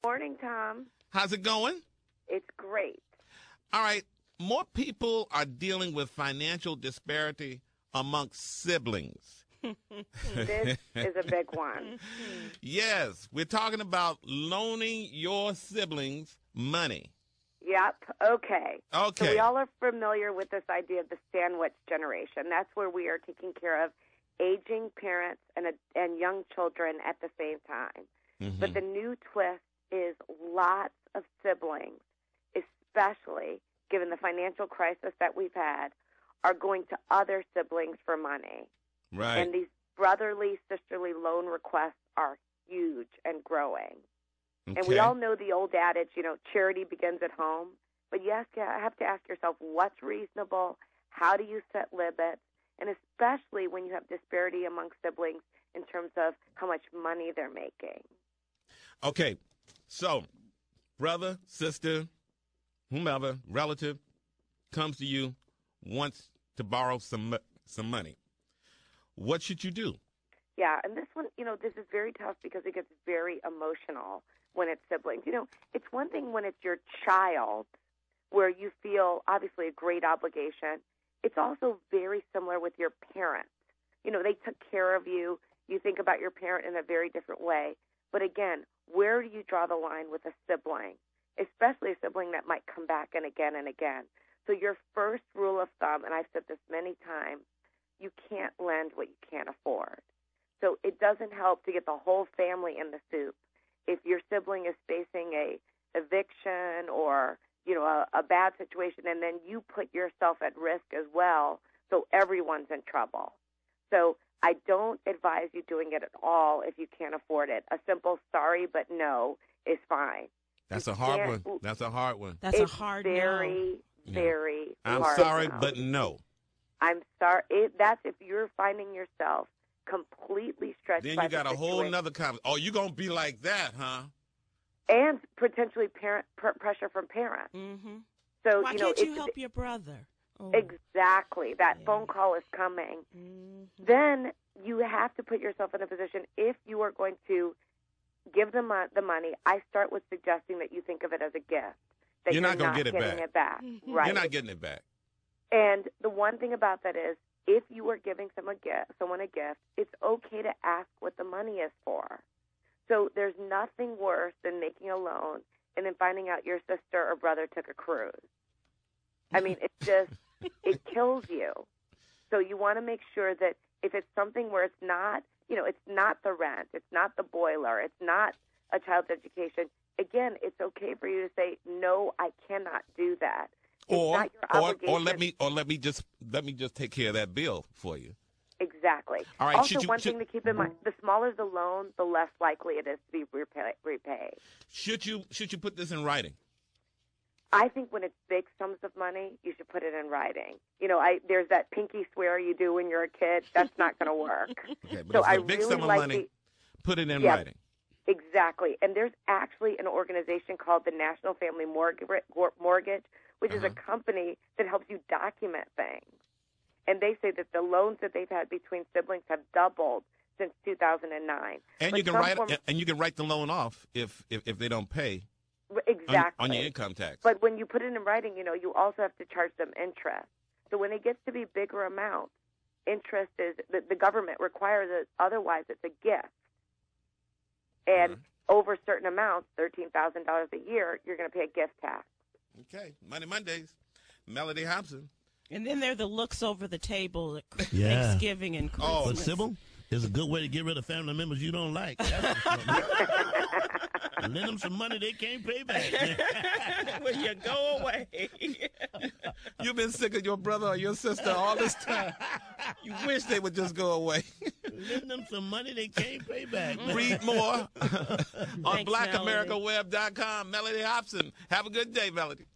Morning, Tom. How's it going? It's great. All right. More people are dealing with financial disparity amongst siblings. This is a big one. Yes, we're talking about loaning your siblings money. Yep. Okay. So we all are familiar with this idea of the sandwich generation. That's where we are taking care of aging parents and young children at the same time. Mm-hmm. But the new twist is lots of siblings, especially given the financial crisis that we've had, are going to other siblings for money. Right. And these brotherly, sisterly loan requests are huge and growing. Okay. And we all know the old adage, charity begins at home. But you have to ask yourself, what's reasonable? How do you set limits? And especially when you have disparity among siblings in terms of how much money they're making. Okay. So, brother, sister, whomever, relative, comes to you, wants to borrow some money. What should you do? Yeah, and this one, this is very tough because it gets very emotional when it's siblings. It's one thing when it's your child where you feel, obviously, a great obligation. It's also very similar with your parents. They took care of you. You think about your parent in a very different way. But again, where do you draw the line with a sibling, especially a sibling that might come back and again and again? So your first rule of thumb, and I've said this many times, you can't lend what you can't afford. So it doesn't help to get the whole family in the soup. If your sibling is facing a eviction or, a bad situation, and then you put yourself at risk as well, so everyone's in trouble. So I don't advise you doing it at all if you can't afford it. A simple sorry but no is fine. That's a hard one. That's a hard one. That's a hard very, no. Very I'm hard sorry, no. but no. I'm sorry. That's if you're finding yourself completely stretched Then by you got the a whole situation. nother conversation. Oh, you're going to be like that, huh? And potentially pressure from parents. Mm-hmm. So, Why can't you help your brother? Oh. Exactly. That phone call is coming. Mm-hmm. Then you have to put yourself in a position, if you are going to give them the money, I start with suggesting that you think of it as a gift. That You're not going to get it back. Mm-hmm. Right. You're not getting it back. And the one thing about that is, if you are giving someone a gift, it's okay to ask what the money is for. So there's nothing worse than making a loan and then finding out your sister or brother took a cruise. I mean, it kills you. So you want to make sure that if it's something where it's not, it's not the rent, it's not the boiler, it's not a child's education, again, it's okay for you to say, no, I cannot do that. It's not your obligation. Or let me just take care of that bill for you. Exactly. All right. Also, one thing to keep in mind: the smaller the loan, the less likely it is to be repaid. Should you put this in writing? I think when it's big sums of money, you should put it in writing. There's that pinky swear you do when you're a kid. That's not going to work. Okay, but so if it's a big sum of money, put it in writing. Exactly. And there's actually an organization called the National Family Mortgage, which is a company that helps you document things. And they say that the loans that they've had between siblings have doubled since 2009. And you can write the loan off if they don't pay. Exactly. On your income tax. But when you put it in writing, you also have to charge them interest. So when it gets to be bigger amounts, interest is the government requires it. Otherwise, it's a gift. And over certain amounts, $13,000 a year, you're going to pay a gift tax. Okay. Money Mondays. Mellody Hobson. And then there are the looks over the table at Thanksgiving and Christmas. But Sybil, it's a good way to get rid of family members you don't like. Lend them some money they can't pay back. Will you go away? You've been sick of your brother or your sister all this time. You wish they would just go away. Lend them some money they can't pay back. Read more on BlackAmericaWeb.com. Mellody Hobson. Have a good day, Mellody.